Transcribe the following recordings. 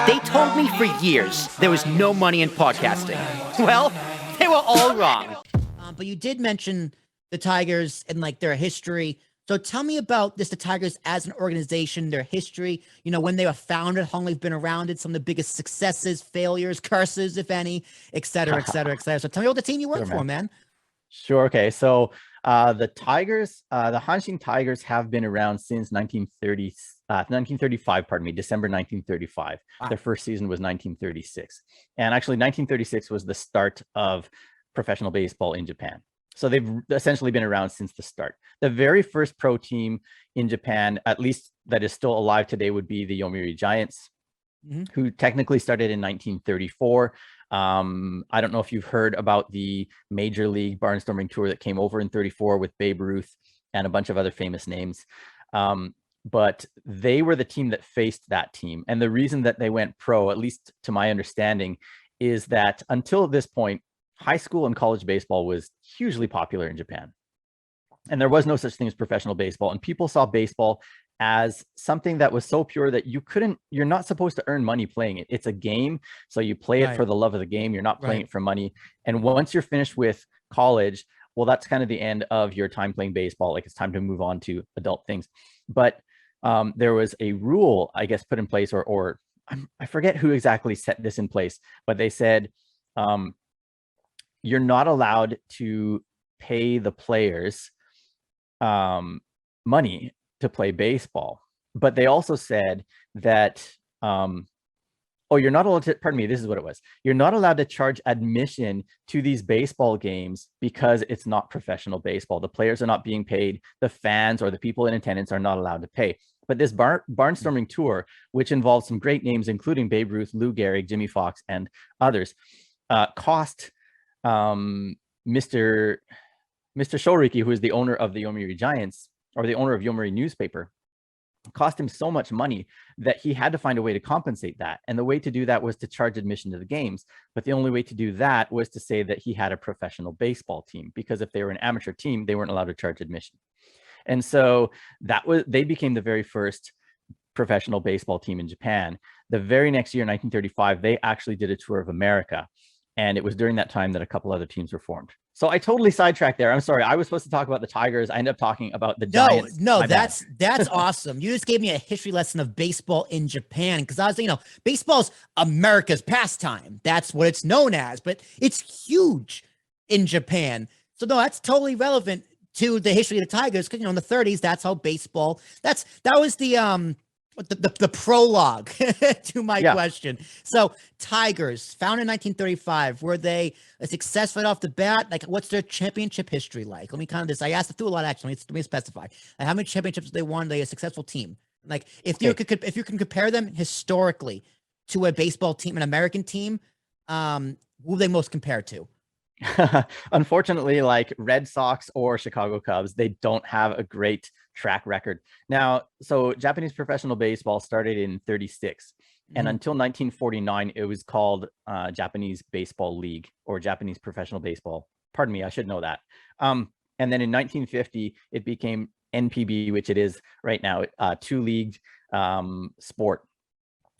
They told me for years there was no money in podcasting. Well, they were all wrong. But you did mention the Tigers and like their history. So tell me about the Tigers as an organization, their history, when they were founded, how long they've been around it, some of the biggest successes, failures, curses, if any, et cetera, et cetera, et cetera. So tell me about the team you work for, man. Sure. Okay. So the Tigers, the Hanshin Tigers have been around since 1935, December 1935. Wow. Their first season was 1936. And actually 1936 was the start of professional baseball in Japan. So they've essentially been around since the start. The very first pro team in Japan, at least that is still alive today, would be the Yomiuri Giants, who technically started in 1934. I don't know if you've heard about the Major League Barnstorming Tour that came over in 34 with Babe Ruth and a bunch of other famous names. But they were the team that faced that team. And the reason that they went pro, at least to my understanding, is that until this point, high school and college baseball was hugely popular in Japan. And there was no such thing as professional baseball. And people saw baseball as something that was so pure that you're not supposed to earn money playing it. It's a game. So you play it for the love of the game. You're not playing it for money. And once you're finished with college, well, that's kind of the end of your time playing baseball. Like it's time to move on to adult things. But there was a rule, I guess, put in place, or I forget who exactly set this in place, but they said, you're not allowed to pay the players money to play baseball. But they also said that, you're not allowed to, pardon me, this is what it was. You're not allowed to charge admission to these baseball games because it's not professional baseball. The players are not being paid. The fans or the people in attendance are not allowed to pay. But this barnstorming tour, which involves some great names, including Babe Ruth, Lou Gehrig, Jimmy Fox, and others, cost Mr. Shoriki, who is the owner of the Yomiuri Giants, or the owner of Yomiuri newspaper, cost him so much money that he had to find a way to compensate that. And the way to do that was to charge admission to the games. But the only way to do that was to say that he had a professional baseball team, because if they were an amateur team, they weren't allowed to charge admission. And so they became the very first professional baseball team in Japan. The very next year, 1935, they actually did a tour of America. And it was during that time that a couple other teams were formed. So I totally sidetracked there. I'm sorry. I was supposed to talk about the Tigers. I ended up talking about the Giants. No, that's awesome. You just gave me a history lesson of baseball in Japan, because I was, baseball's America's pastime. That's what it's known as, but it's huge in Japan. So no, that's totally relevant to the history of the Tigers, because in the 30s, that's how baseball. That was the prologue to my question. So Tigers, founded in 1935, were they a success right off the bat? Like, what's their championship history like? Let me I asked through a lot, actually. Let me specify. Like, how many championships they won? Are they a successful team? Like, if you can compare them historically to a baseball team, an American team, who they most compare to? Unfortunately, like Red Sox or Chicago Cubs, they don't have a great track record. Now, so Japanese professional baseball started in 36, and until 1949, it was called Japanese Baseball League, or Japanese Professional Baseball. Pardon me, I should know that. And then in 1950, it became NPB, which it is right now, two-league sport,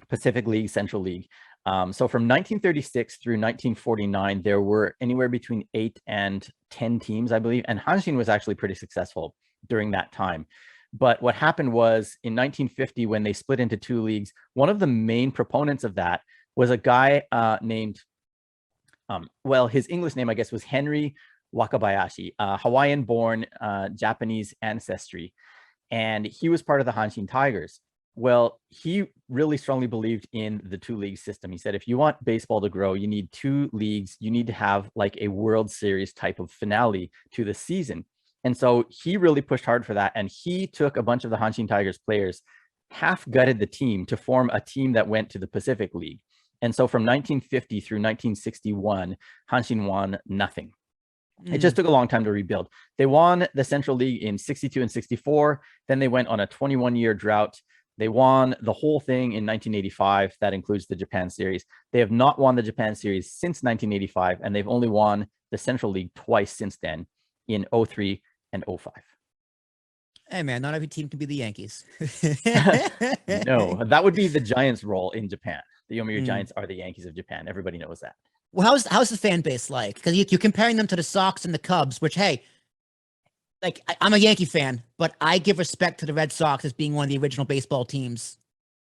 Pacific League, Central League. So from 1936 through 1949, there were anywhere between 8 and 10 teams, I believe. And Hanshin was actually pretty successful during that time. But what happened was in 1950, when they split into two leagues, one of the main proponents of that was a guy named, his English name, I guess, was Henry Wakabayashi, Hawaiian-born, Japanese ancestry. And he was part of the Hanshin Tigers. Well, he really strongly believed in the two-league system. He said, if you want baseball to grow, you need two leagues. You need to have like a World Series type of finale to the season. And so he really pushed hard for that. And he took a bunch of the Hanshin Tigers players, half-gutted the team to form a team that went to the Pacific League. And so from 1950 through 1961, Hanshin won nothing. It just took a long time to rebuild. They won the Central League in 62 and 64. Then they went on a 21-year drought. They won the whole thing in 1985. That includes the Japan Series. They have not won the Japan Series since 1985, and they've only won the Central League twice since then, in 03 and 05. Hey, man, not every team can be the Yankees. No, that would be the Giants' role in Japan. The Yomiuri Giants are the Yankees of Japan. Everybody knows that. Well, how's the fan base like? Because you're comparing them to the Sox and the Cubs, which, hey, like I'm a Yankee fan, but I give respect to the Red Sox as being one of the original baseball teams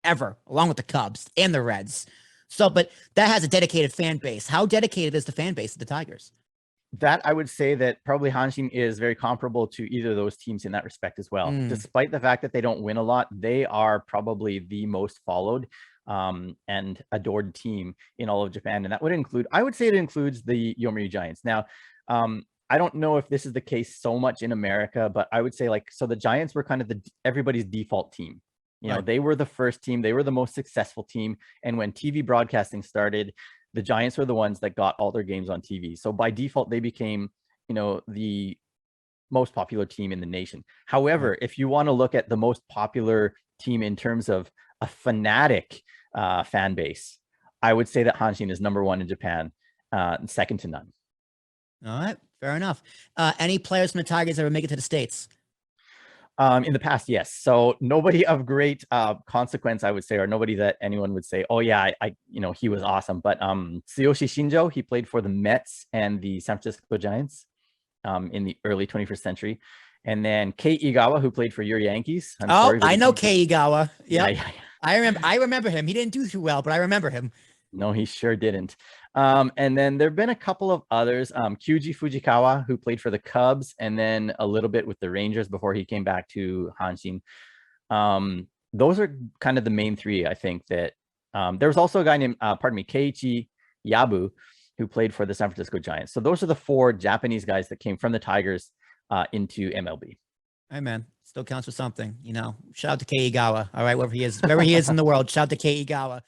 ever, along with the Cubs and the Reds. So, but that has a dedicated fan base. How dedicated is the fan base of the Tigers? That I would say that probably Hanshin is very comparable to either of those teams in that respect as well. Despite the fact that they don't win a lot, they are probably the most followed and adored team in all of Japan. And that would include, I would say it includes the Yomiuri Giants. Now, I don't know if this is the case so much in America, but I would say like, so the Giants were kind of everybody's default team. You know, they were the first team, they were the most successful team. And when TV broadcasting started, the Giants were the ones that got all their games on TV. So by default, they became, you know, the most popular team in the nation. However, if you want to look at the most popular team in terms of a fanatic fan base, I would say that Hanshin is number one in Japan, second to none. All right, fair enough. Any players from the Tigers ever make it to the States? In the past, yes. So nobody of great consequence, I would say, or nobody that anyone would say, oh yeah, I you know, he was awesome. But Tsuyoshi Shinjo, he played for the Mets and the San Francisco Giants in the early 21st century. And then Kei Igawa, who played for your Yankees. I know Kei Igawa. Yep. Yeah. I remember him. He didn't do too well, but I remember him. No, he sure didn't. And then there've been a couple of others. Kyuji Fujikawa, who played for the Cubs and then a little bit with the Rangers before he came back to Hanshin. Those are kind of the main three, I think. That there was also a guy named, Keiichi Yabu, who played for the San Francisco Giants. So those are the four Japanese guys that came from the Tigers into MLB. Hey man, still counts for something, you know. Shout out to Kei Igawa. All right, wherever he is in the world, shout out to Kei Igawa.